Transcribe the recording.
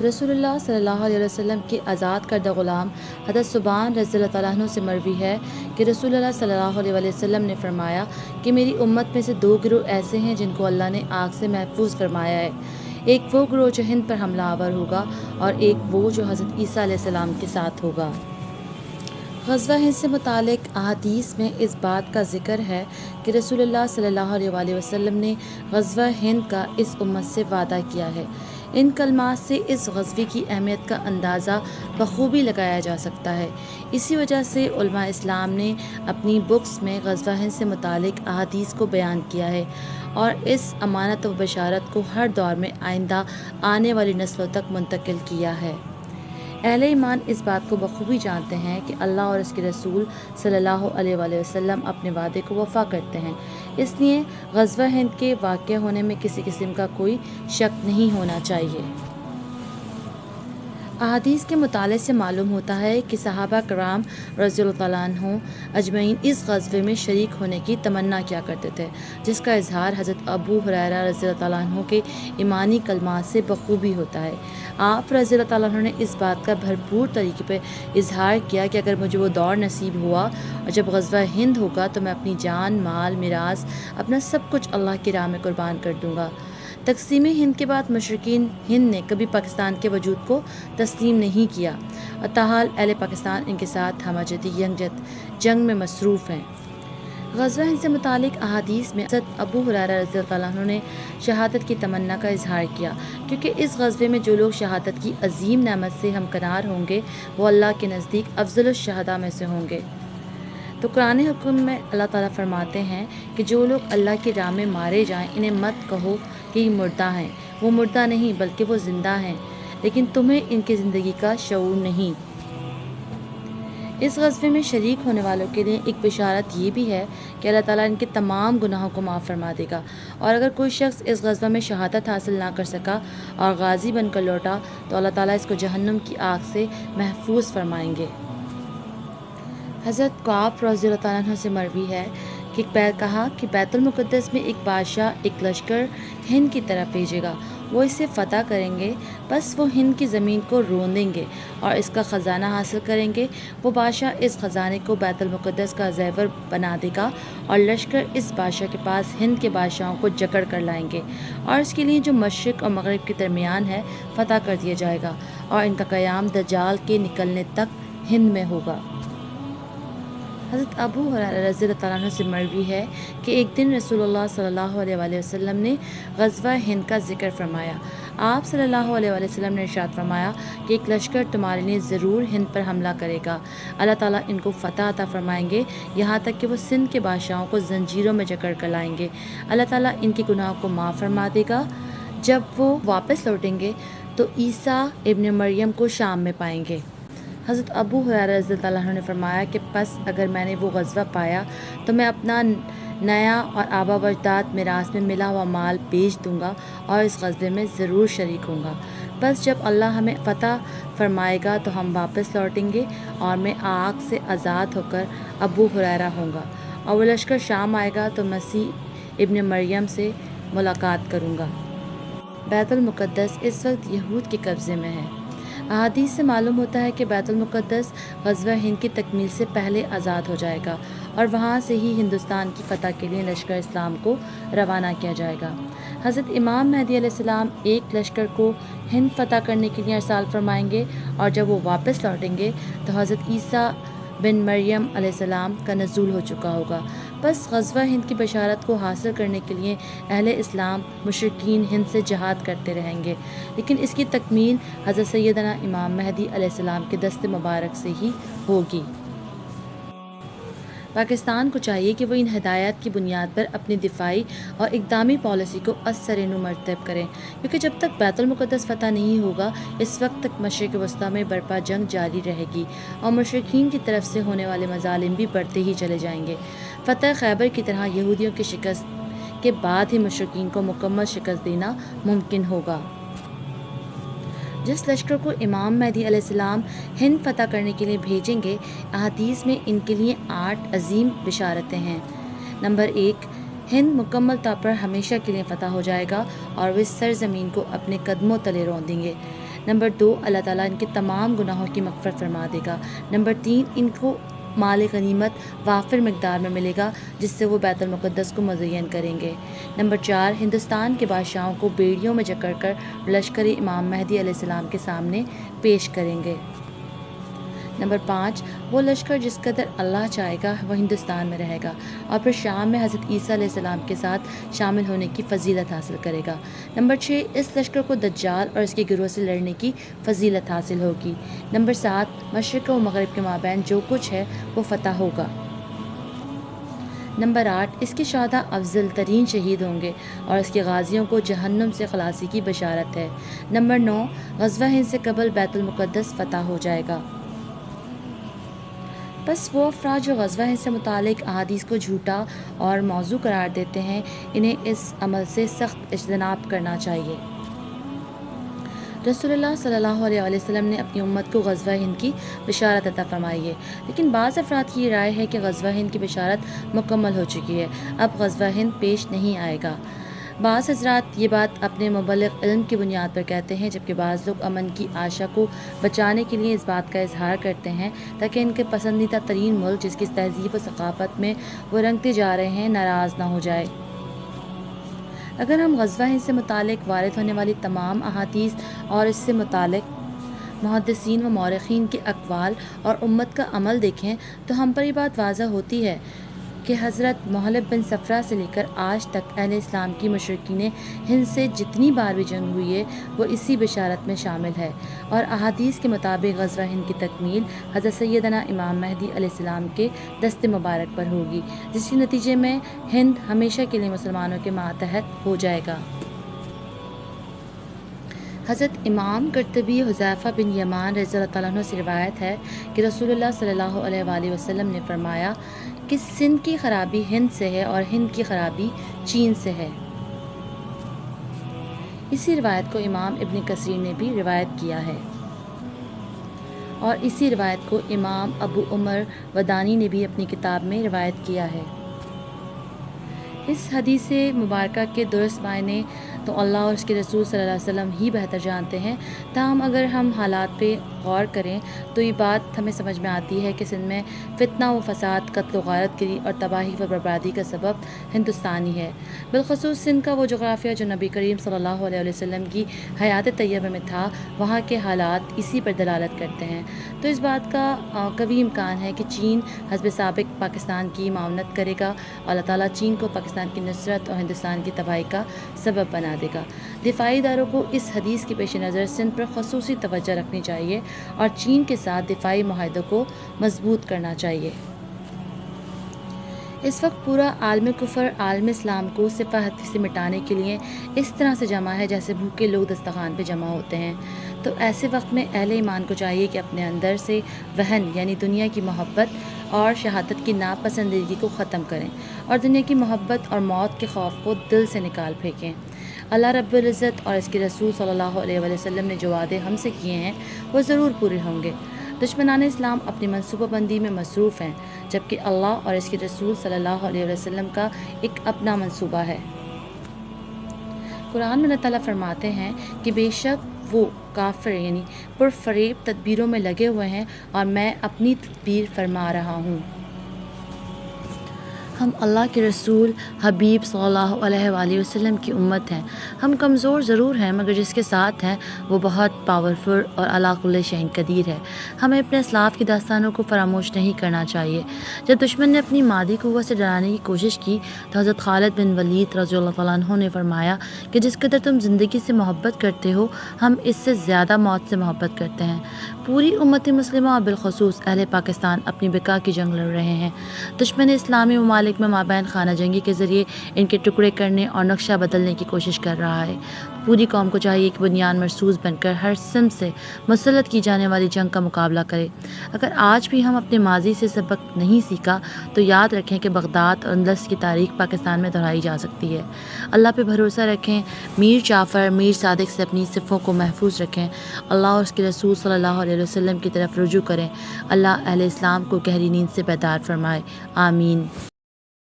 رسول اللہ صلی اللہ علیہ وسلم کے آزاد کردہ غلام حضرت ثوبان رضی اللہ تعالیٰ عنہ سے مروی ہے کہ رسول اللہ صلی اللہ علیہ وسلم نے فرمایا کہ میری امت میں سے دو گروہ ایسے ہیں جن کو اللہ نے آگ سے محفوظ فرمایا ہے۔ ایک وہ گروہ جو ہند پر حملہ آور ہوگا اور ایک وہ جو حضرت عیسیٰ علیہ السلام کے ساتھ ہوگا۔ غزوہ ہند سے متعلق احادیث میں اس بات کا ذکر ہے کہ رسول اللہ صلی اللہ علیہ وسلم نے غزوہ ہند کا اس امت سے وعدہ کیا ہے۔ ان کلمات سے اس غزوے کی اہمیت کا اندازہ بخوبی لگایا جا سکتا ہے۔ اسی وجہ سے علماء اسلام نے اپنی بکس میں غزوہ ہند سے متعلق احادیث کو بیان کیا ہے اور اس امانت و بشارت کو ہر دور میں آئندہ آنے والی نسلوں تک منتقل کیا ہے۔ اہل ایمان اس بات کو بخوبی جانتے ہیں کہ اللہ اور اس کے رسول صلی اللہ علیہ وسلم اپنے وعدے کو وفا کرتے ہیں، اس لیے غزوہ ہند کے واقع ہونے میں کسی قسم کا کوئی شک نہیں ہونا چاہیے۔ احادیث کے مطالعے سے معلوم ہوتا ہے کہ صحابہ کرام رضی اللہ تعالیٰ عنہ اجمعین اس غزوے میں شریک ہونے کی تمنا کیا کرتے تھے، جس کا اظہار حضرت ابو ہریرہ رضی اللہ تعالیٰ عنہ کے ایمانی کلمات سے بخوبی ہوتا ہے۔ آپ رضی اللہ تعالیٰ عنہ نے اس بات کا بھرپور طریقے پہ اظہار کیا کہ اگر مجھے وہ دور نصیب ہوا اور جب غزوہ ہند ہوگا تو میں اپنی جان، مال، میراث، اپنا سب کچھ اللہ کی راہ میں قربان کر دوں گا۔ تقسیم ہند کے بعد مشرکین ہند نے کبھی پاکستان کے وجود کو تسلیم نہیں کیا اور تاحال اہل پاکستان ان کے ساتھ ہمہ جدی جنگ میں مصروف ہیں۔ غزوہ ہند سے متعلق احادیث میں حضرت ابو ہریرہ رضی اللہ عنہ نے شہادت کی تمنا کا اظہار کیا، کیونکہ اس غزوے میں جو لوگ شہادت کی عظیم نعمت سے ہمکنار ہوں گے وہ اللہ کے نزدیک افضل الشہداء میں سے ہوں گے۔ تو قرآن حکم میں اللہ تعالیٰ فرماتے ہیں کہ جو لوگ اللہ کی راہ میں مارے جائیں انہیں مت کہو کہ یہ مردہ ہیں، وہ مردہ نہیں بلکہ وہ زندہ ہیں، لیکن تمہیں ان کی زندگی کا شعور نہیں۔ اس غزوے میں شریک ہونے والوں کے لیے ایک بشارت یہ بھی ہے کہ اللہ تعالیٰ ان کے تمام گناہوں کو معاف فرما دے گا، اور اگر کوئی شخص اس غزوہ میں شہادت حاصل نہ کر سکا اور غازی بن کر لوٹا تو اللہ تعالیٰ اس کو جہنم کی آگ سے محفوظ فرمائیں گے۔ حضرت کعب رضی اللہ تعالیٰ عنہ سے مروی ہے کہ کہا کہ بیت المقدس میں ایک بادشاہ ایک لشکر ہند کی طرف بھیجے گا، وہ اسے فتح کریں گے، بس وہ ہند کی زمین کو روندیں گے اور اس کا خزانہ حاصل کریں گے۔ وہ بادشاہ اس خزانے کو بیت المقدس کا زیور بنا دے گا اور لشکر اس بادشاہ کے پاس ہند کے بادشاہوں کو جکڑ کر لائیں گے اور اس کے لیے جو مشرق اور مغرب کے درمیان ہے فتح کر دیا جائے گا، اور ان کا قیام دجال کے نکلنے تک ہند میں ہوگا۔ حضرت ابو ہریرہ رضی اللہ تعالیٰ عنہ سے مروی ہے کہ ایک دن رسول اللہ صلی اللہ علیہ وسلم نے غزوہ ہند کا ذکر فرمایا۔ آپ صلی اللہ علیہ وسلم نے ارشاد فرمایا کہ ایک لشکر تمہارے لیے ضرور ہند پر حملہ کرے گا، اللہ تعالیٰ ان کو فتح عطا فرمائیں گے یہاں تک کہ وہ سندھ کے بادشاہوں کو زنجیروں میں جکڑ کر لائیں گے، اللہ تعالیٰ ان کے گناہوں کو معاف فرما دے گا۔ جب وہ واپس لوٹیں گے تو عیسیٰ ابن مریم کو شام میں پائیں گے۔ حضرت ابو ہریرہ رضی اللہ عنہ نے فرمایا کہ پس اگر میں نے وہ غزوہ پایا تو میں اپنا نیا اور آبا و اجداد میراث میں ملا ہوا مال بیچ دوں گا اور اس غزوے میں ضرور شریک ہوں گا۔ بس جب اللہ ہمیں فتح فرمائے گا تو ہم واپس لوٹیں گے اور میں آگ سے آزاد ہو کر ابو ہریرہ ہوں گا، اور وہ لشکر شام آئے گا تو مسیح ابن مریم سے ملاقات کروں گا۔ بیت المقدس اس وقت یہود کے قبضے میں ہے۔ احادیث سے معلوم ہوتا ہے کہ بیت المقدس غزوہ ہند کی تکمیل سے پہلے آزاد ہو جائے گا اور وہاں سے ہی ہندوستان کی فتح کے لیے لشکر اسلام کو روانہ کیا جائے گا۔ حضرت امام مہدی علیہ السلام ایک لشکر کو ہند فتح کرنے کے لیے ارسال فرمائیں گے، اور جب وہ واپس لوٹیں گے تو حضرت عیسیٰ بن مریم علیہ السلام کا نزول ہو چکا ہوگا۔ بس غزوہ ہند کی بشارت کو حاصل کرنے کے لیے اہل اسلام مشرکین ہند سے جہاد کرتے رہیں گے، لیکن اس کی تکمیل حضرت سیدنا امام مہدی علیہ السلام کے دست مبارک سے ہی ہوگی۔ پاکستان کو چاہیے کہ وہ ان ہدایات کی بنیاد پر اپنی دفاعی اور اقدامی پالیسی کو ازسر نو مرتب کریں، کیونکہ جب تک بیت المقدس فتح نہیں ہوگا اس وقت تک مشرق وسطیٰ میں برپا جنگ جاری رہے گی اور مشرکین کی طرف سے ہونے والے مظالم بھی بڑھتے ہی چلے جائیں گے۔ فتح خیبر کی طرح یہودیوں کی شکست کے بعد ہی مشرکین کو مکمل شکست دینا ممکن ہوگا۔ جس لشکر کو امام مہدی علیہ السلام ہند فتح کرنے کے لیے بھیجیں گے، احادیث میں ان کے لیے 8 عظیم بشارتیں ہیں۔ نمبر 1، ہند مکمل طور پر ہمیشہ کے لیے فتح ہو جائے گا اور وہ اس سرزمین کو اپنے قدموں تلے رون دیں گے۔ نمبر 2، اللہ تعالیٰ ان کے تمام گناہوں کی مغفرت فرما دے گا۔ نمبر 3، ان کو مال غنیمت وافر مقدار میں ملے گا جس سے وہ بیت المقدس کو مزین کریں گے۔ نمبر 4، ہندوستان کے بادشاہوں کو بیڑیوں میں جکڑ کر لشکر امام مہدی علیہ السلام کے سامنے پیش کریں گے۔ نمبر 5، وہ لشکر جس قدر اللہ چاہے گا وہ ہندوستان میں رہے گا اور پھر شام میں حضرت عیسیٰ علیہ السلام کے ساتھ شامل ہونے کی فضیلت حاصل کرے گا۔ نمبر 6، اس لشکر کو دجال اور اس کے گروہ سے لڑنے کی فضیلت حاصل ہوگی۔ نمبر 7، مشرق و مغرب کے مابین جو کچھ ہے وہ فتح ہوگا۔ نمبر 8، اس کے شہداء افضل ترین شہید ہوں گے اور اس کے غازیوں کو جہنم سے خلاصی کی بشارت ہے۔ نمبر 9، غزوہ ہند سے قبل بیت المقدس فتح ہو جائے گا۔ بس وہ افراد جو غزوہ ہند سے متعلق احادیث کو جھوٹا اور موضوع قرار دیتے ہیں انہیں اس عمل سے سخت اجتناب کرنا چاہیے۔ رسول اللہ صلی اللہ علیہ وسلم نے اپنی امت کو غزوہ ہند کی بشارت عطا فرمائی ہے، لیکن بعض افراد کی یہ رائے ہے کہ غزوہ ہند کی بشارت مکمل ہو چکی ہے، اب غزوہ ہند پیش نہیں آئے گا۔ بعض حضرات یہ بات اپنے مبلغ علم کی بنیاد پر کہتے ہیں، جبکہ بعض لوگ امن کی آشا کو بچانے کے لیے اس بات کا اظہار کرتے ہیں تاکہ ان کے پسندیدہ ترین ملک جس کی تہذیب و ثقافت میں وہ رنگتے جا رہے ہیں ناراض نہ ہو جائے۔ اگر ہم غزوہ ہند سے متعلق وارد ہونے والی تمام احادیث اور اس سے متعلق محدثین و مورخین کے اقوال اور امت کا عمل دیکھیں تو ہم پر یہ بات واضح ہوتی ہے کہ حضرت محلب بن صفرہ سے لے کر آج تک اہل اسلام کی مشرکین ہند سے جتنی بار بھی جنگ ہوئی ہے وہ اسی بشارت میں شامل ہے، اور احادیث کے مطابق غزوہ ہند کی تکمیل حضرت سیدنا امام مہدی علیہ السلام کے دست مبارک پر ہوگی، جس کے نتیجے میں ہند ہمیشہ کے لیے مسلمانوں کے ماتحت ہو جائے گا۔ حضرت امام قرطبی حذیفہ بن یمان رضی اللہ تعالیٰ عنہ سے روایت ہے کہ رسول اللہ صلی اللہ علیہ وآلہ وسلم نے فرمایا کہ سندھ کی خرابی ہند سے ہے اور ہند کی خرابی چین سے ہے۔ اسی روایت کو امام ابن کثیر نے بھی روایت کیا ہے، اور اسی روایت کو امام ابو عمر ودانی نے بھی اپنی کتاب میں روایت کیا ہے۔ اس حدیث مبارکہ کے درست معنی تو اللہ اور اس کے رسول صلی اللہ علیہ وسلم ہی بہتر جانتے ہیں، تاہم اگر ہم حالات پہ غور کریں تو یہ بات ہمیں سمجھ میں آتی ہے کہ سندھ میں فتنہ و فساد، قتل و غارت گری اور تباہی و بربادی کا سبب ہندوستانی ہے، بالخصوص سندھ کا وہ جغرافیہ جو نبی کریم صلی اللہ علیہ وسلم کی حیات طیبہ میں تھا، وہاں کے حالات اسی پر دلالت کرتے ہیں۔ تو اس بات کا قوی امکان ہے کہ چین حسب سابق پاکستان کی معاونت کرے گا، اللہ تعالیٰ چین کو پاکستان کی نصرت اور ہندوستان کی تباہی کا سبب بنا دے گا۔ دفاعی اداروں کو اس حدیث کے پیش نظر سندھ پر خصوصی توجہ رکھنی چاہیے اور چین کے ساتھ دفاعی معاہدوں کو مضبوط کرنا چاہیے۔ اس وقت پورا عالم کفر عالم اسلام کو صفحت سے مٹانے کے لیے اس طرح سے جمع ہے جیسے بھوکے لوگ دسترخوان پہ جمع ہوتے ہیں۔ تو ایسے وقت میں اہل ایمان کو چاہیے کہ اپنے اندر سے وہن یعنی دنیا کی محبت اور شہادت کی ناپسندیدگی کو ختم کریں اور دنیا کی محبت اور موت کے خوف کو دل سے نکال پھینکیں۔ اللہ رب العزت اور اس کے رسول صلی اللہ علیہ وسلم نے جو وعدے ہم سے کیے ہیں وہ ضرور پورے ہوں گے۔ دشمنان اسلام اپنی منصوبہ بندی میں مصروف ہیں، جبکہ اللہ اور اس کے رسول صلی اللہ علیہ وسلم کا ایک اپنا منصوبہ ہے۔ قرآن میں اللہ تعالیٰ فرماتے ہیں کہ بے شک وہ کافر یعنی پرفریب تدبیروں میں لگے ہوئے ہیں اور میں اپنی تدبیر فرما رہا ہوں۔ ہم اللہ کے رسول حبیب صلی اللہ علیہ وآلہ وسلم کی امت ہیں۔ ہم کمزور ضرور ہیں مگر جس کے ساتھ ہیں وہ بہت پاورفل اور علی کل شیء قدیر ہے۔ ہمیں اپنے اسلاف کی داستانوں کو فراموش نہیں کرنا چاہیے۔ جب دشمن نے اپنی مادی قوت سے ڈرانے کی کوشش کی تو حضرت خالد بن ولید رضی اللہ تعالیٰ عنہ نے فرمایا کہ جس قدر تم زندگی سے محبت کرتے ہو ہم اس سے زیادہ موت سے محبت کرتے ہیں۔ پوری امت مسلمہ اور بالخصوص اہل پاکستان اپنی بقا کی جنگ لڑ رہے ہیں۔ دشمن اسلامی ممالک میں مابین خانہ جنگی کے ذریعے ان کے ٹکڑے کرنے اور نقشہ بدلنے کی کوشش کر رہا ہے۔ پوری قوم کو چاہیے کہ بنیاد مرصوص بن کر ہر سمت سے مسلط کی جانے والی جنگ کا مقابلہ کرے۔ اگر آج بھی ہم اپنے ماضی سے سبق نہیں سیکھا تو یاد رکھیں کہ بغداد اور اندلس کی تاریخ پاکستان میں دہرائی جا سکتی ہے۔ اللہ پہ بھروسہ رکھیں، میر جعفر میر صادق سے اپنی صفوں کو محفوظ رکھیں، اللہ اور اس کے رسول صلی اللہ علیہ وسلم کی طرف رجوع کریں۔ اللہ اہل اسلام کو گہری نیند سے بیدار فرمائے، آمین۔